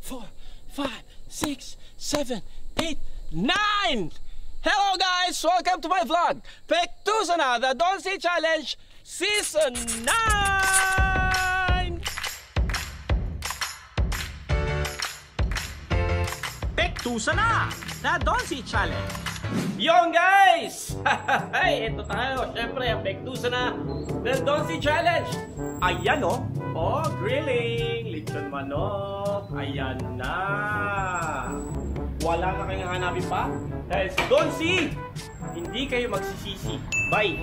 4, 5, 6, 7, 8, 9! Hello guys! Welcome to my vlog! Pektusa na, the Don't Say Challenge Season 9! Pektusa na, the Don't Say Challenge! Yon guys! Hey, ito tayo. Siyempre, ang Pektusa na, the Don't Say Challenge! Ayan o! Oh, grilling! Lechon manok! Ayan na! Wala na kayong hanapin pa? Dahil sa Don't See, hindi kayo magsisisi. Bay!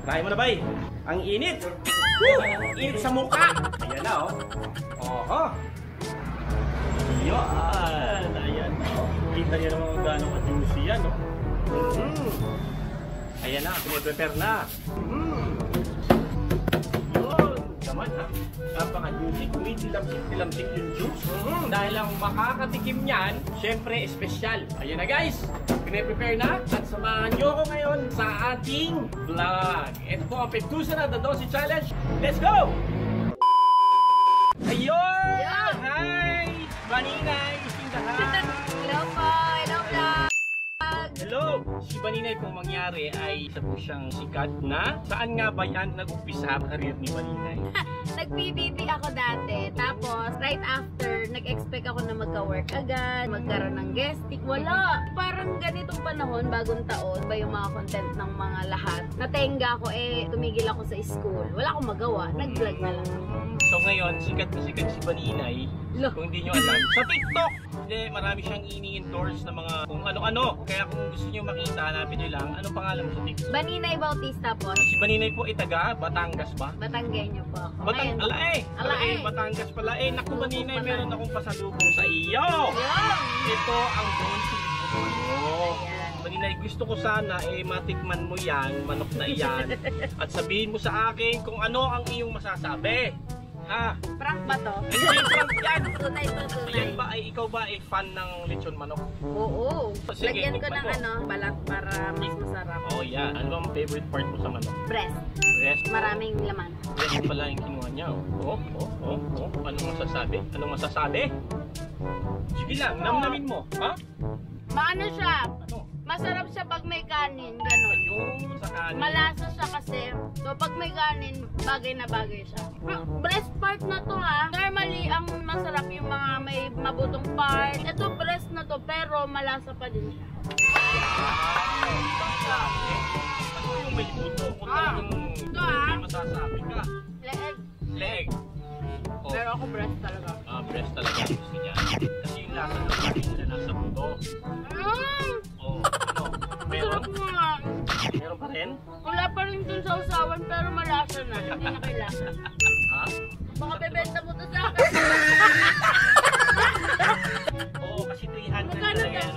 Try mo na, bay! Ang init! Woo! Init sa mukha! Ayan na, oh! Oho! Yan! Ayan, oh! Kita niyo naman kung gano'ng ka-juicy yan, oh! Ayan na, piniprepare na! Naman ha, napaka-juicy, kumitilamsik-tilamsik yung juice. Dahil ang makakatikim niyan, syempre, espesyal. Ayan na guys, piniprepare na at samahan nyo ako ngayon sa ating vlog. Ito po ang Pektusa na, the Don't Say Challenge. Let's go! Ayun! Yeah. Hi! Baninay! Hello po! Hello vlog! Hello! Si Baninay pong mangyari ay isa po siyang sikat na. Saan nga ba yan nag-umpisa ang career ni Baninay? Nag-PBB ako dati. Tapos, right after, nag-expect ako na magka-work agad, magkaroon ng guesting. Wala! Parang ganitong panahon, bagong taon, ba yung mga content ng mga lahat. Natenga ako tumigil ako sa school. Wala akong magawa. Nag-vlog na lang ako. So ngayon, sikat na sikat si Baninay. Kung hindi nyo alam, sa TikTok! Hindi, marami siyang ini-endorse na mga kung ano-ano. Kaya kung gusto nyo makita, hanapin nyo lang. Anong pangalan mo sa TikTok? Baninay Bautista po. Si Baninay po ay taga Batangas ba? Batanggenyo po ako. Alae! Batangas pala. Naku Baninay, meron akong pasalubong sa iyo! Ito ang Don't Say Challenge. Baninay, gusto ko sana matikman mo yan, manok na iyan. At sabihin mo sa akin kung ano ang iyong masasabi. Ha? Prank ba to? Hindi, prank yan! Tunay. Ayan ba, ikaw ba fan ng lechon manok? Oo. Sige, lagyan ko ng balat para mas masarap. Oh yeah. Ano bang favorite part mo sa manok? Breast. Breast? Maraming laman. Breast pala yung kinuha niya. Oh. Anong masasabi? Sige lang, namnamin mo. Ha? Maano siya? Ano? Masarap siya pag may kanin, gano'n. Yung sa kanin. Malasa siya kasi. So pag may kanin, bagay na bagay siya. Breast part na to ha. Normally, ang masarap yung mga may mabutong part. Ito breast na to, pero malasa pa din siya. Ano yung may buto? Kung talagang may masasabi ka. Leg. Oh. Pero ako breast talaga. Breast talaga gusto niya. Kasi yung lasa ng kanin nila nasa buto. Oh, ano? Masarap nga. Meron pa rin? Wala pa rin dun sa usawan, pero malasa na. Hindi na kailangan. Ha? Baka bebenta mo to sa akin. Oo, kasi 300 magkano na yan.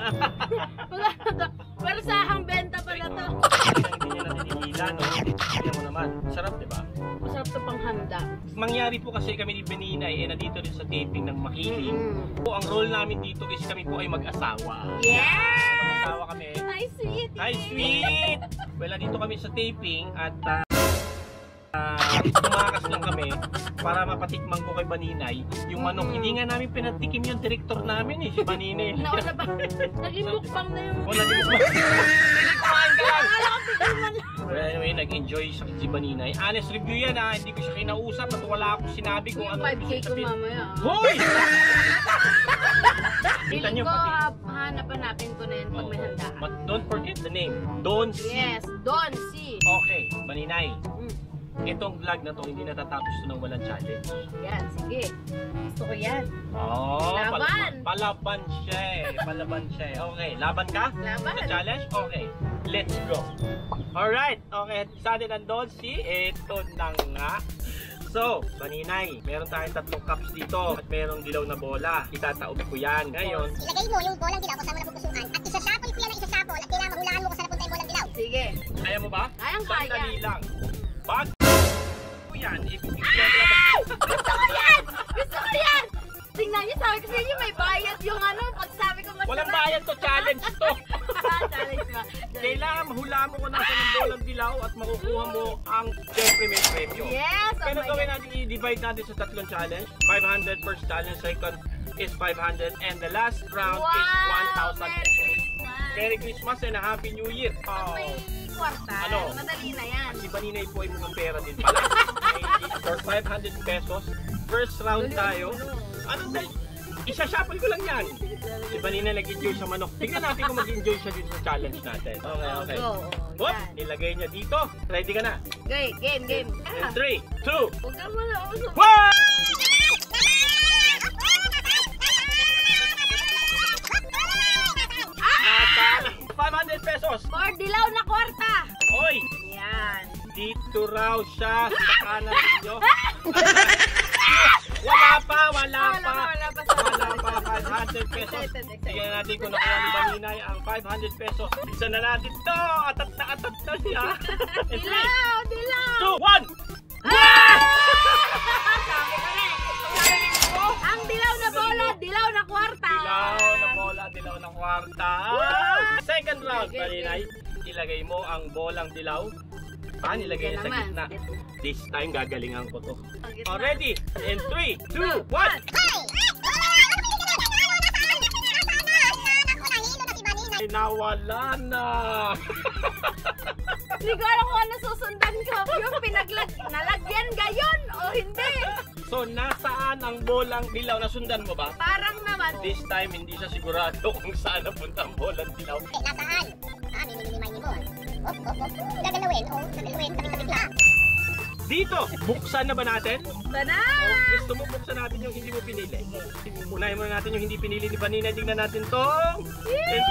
Magkano to? Pero sa ahang benta pala to. Hindi niya natinihila, no? Tignan mo naman. Sarap, di ba? Masarap to pang handa. Mangyari po kasi kami ni Baninay nandito rin sa taping ng Makiling. Ang role namin dito is kami po ay mag-asawa. Yes! Mag-asawa kami. Hi, sweet! Hi, sweet! Well, nandito kami sa taping at tumakas lang kami para mapatikman ko kay Baninay yung manok. Hindi nga namin pinatikim yung director namin si Baninay. Nauna ba? Naging mukbang na yung... Wala din mukbang. Kumain ka lang! Akala ko tignan lang. Well, anyway, nag-enjoy si Baninay. Honest review yan ha. Hindi ko siya kinausap at wala akong sinabi kung ano. 5K ko mamaya. Hoy! Feeling ko, hanapin ko na yun pag may handa. But don't forget the name. Don't See. Yes, Don't See. Okay, Baninay. Itong vlog na to, hindi natatapos to ng walang challenge. Yan, sige. Gusto ko yan. Oh, laban! Palaban siya Okay, laban ka? Laban. Sa challenge? Okay, let's go. Alright, okay. Sa atin ang Don't See, ito na nga. So, Baninay, meron tayong 3 cups dito at merong dilaw na bola. Itataob ko yan. Ngayon, ilagay mo yung bolang dilaw kasama na pupusukan at isasapol ko yan ng isasapol at kailangan mahulaan mo kung saan napunta yung bolang dilaw. Sige. Kaya mo ba? Kayang-kaya. Sandali lang. Bag yan. Gusto ko yan! Gusto ko yan! Tingnan niyo, sabi ko sa inyo may bayad yung ano, pag sabi ko masarap. Walang bayad to, challenge to. Challenge ba? Kailangan mahula mo kung nasa ng bolang dilaw at makukuha mo ang syempre may premyo. Yes! Pero gawin natin i-divide natin sa 3 challenge. 500 first challenge, second is 500 and the last round Wow! is 1,000 pesos. Wow. Merry Christmas and a Happy New Year. May kwarta. Ano? Madali na yan. Si Baninay po ay mukhang pera din pala. For 500 pesos, first round tayo. Ano ba? Isa-shuffle ko lang yan. Si Baninay nag-enjoy sa manok. Tingnan natin kung mag-enjoy siya dito sa challenge natin. Okay, okay. Go. Whoop! Yan. Nilagay niya dito. Ready ka na? Game. In 3, 2, Huwag ka mo na usap. 500 pesos. For dilaw na kwarta. Oy! Yan. Dito raw siya sa kanan ninyo. Wala pa. Wala pa. 500 pesos. Tingnan natin kung nakuha ni Baninay ang 500 pesos. Isa na natin to. Atat na siya. In 3, Dilaw. 2, 1. Sabi ko na ang dilaw na bola, dilaw na kwarta. Dilaw na bola, dilaw na kwarta. Second round, Baninay. Ilagay mo ang bolang dilaw. Nilagay niya sa gitna. This time, gagalingan ko to. Ready? In 3, 2, 1. Ay, nawala na. Hindi ko alam kung ano susundan ko. Yung nalagyan gayon o hindi. So, nasaan ang bolang dilaw? Nasundan mo ba? Parang naman. This time, hindi siya sigurado kung saan napunta ang bolang dilaw. Nasaan? Mini-mini mo. Gagalawin. Tabi-tabi lang. Dito! Buksan na ba natin? Sana! O gusto mo buksan natin yung hindi mo pinili? Unahin muna natin yung hindi pinili ni Baninay. Tingnan natin to. In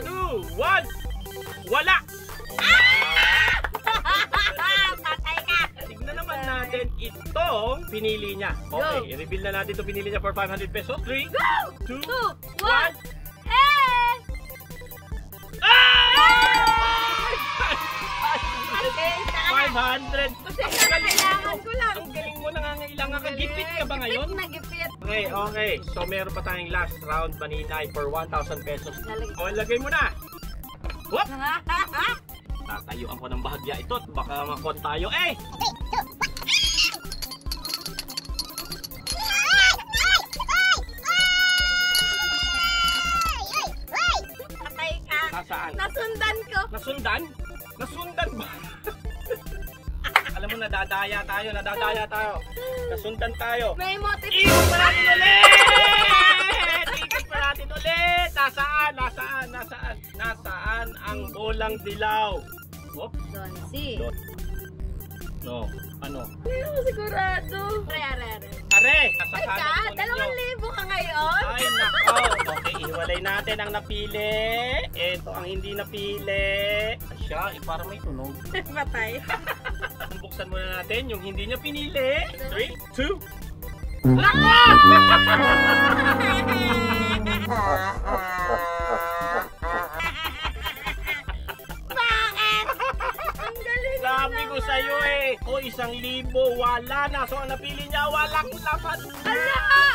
3, 2, 1. Wala! Patay ka! Tignan naman natin itong pinili niya. Okay, i-reveal na natin itong pinili niya for 500 pesos. 3, 2, 1. 1. Okay, 500! kailangan ko lang. Ang galing mo, nangangailangan ka. Gipit ka ba ngayon? Nagipit. Okay. So, meron pa tayong last round, Baninay, for 1,000 pesos. O, lagay mo na! Whoop! Tatayuan ko ng bahagya ito at baka makon tayo. Patay ka. Nasaan? Nasundan ko. Nasundan? Nasundan ba? Alam mo, nadadaya tayo. Nasundan tayo. May motive. Ikot pa natin ulit! Nasaan ang bolang dilaw? Whoop. Don't see. No. Ano? Hindi ako sigurado. Are. Are! Nasa Ay kanan ka, po ninyo. 2,000 ka ngayon? Ay, nako. Okay, iwalay natin ang napili. Ito ang hindi napili. Siya, para may tunog. Patay. Buksan muna natin yung hindi niya pinili. 3, 2. Bakit? Ang galing. Sabi ko sa'yo o 1,000, wala na. So, ang napili niya, walang laman.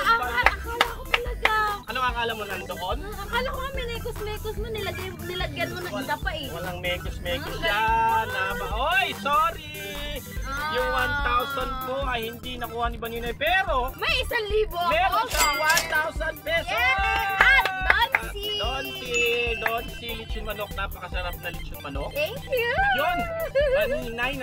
Akala ko talaga. Ano akala mo nandoon? Akala ko kami mekos mo, nilagyan mo ng isa pa eh. Walang mekos-mekos yan. Oy, sorry! Yung 1,000 po ay hindi nakuha ni Baninay. Pero, May 1,000 ako. meron siyang 1,000 pesos! Yes! At Donsi, lechon manok. Napakasarap na lechon manok. Thank you! Yun! Baninay,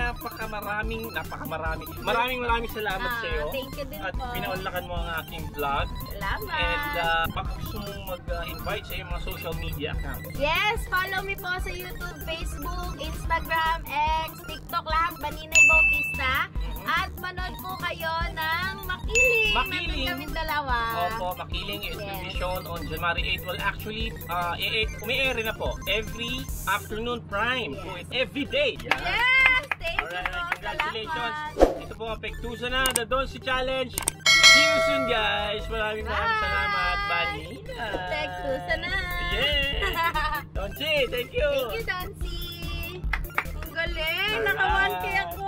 maraming salamat sa iyo. Thank you din At po. pinaunlakan mo ang aking vlog. Salamat! And baka gusto mong mag-invite sa iyong mga social media accounts. Yes, follow me po sa YouTube, Facebook, Instagram, X, TikTok, lahat, Baninay Bautista. At manood po kayo ng Makiling. Makiling. Nandun kaming dalawa. Opo, Makiling is to be shown on January 8. Well, actually, umi-air na po. Every afternoon prime. So, it's every day. Yes! Thank you Alright, po. congratulations. Salamat. Ito po ang Pektusa na, the Donsi Challenge. See you soon, guys. Maraming salamat, Bunny. Pektusa na. Yeah. Donsi, thank you. Thank you, Dancy. Ang galing. Alright. Naka-1K ako.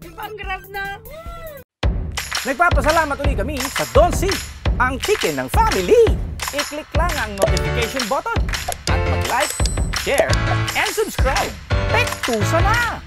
Ipang-grab na ako. Nagpapasalamat ulit kami sa Donsi, ang chicken ng family. I-click lang ang notification button at mag-like, share, and subscribe. Pektusa na!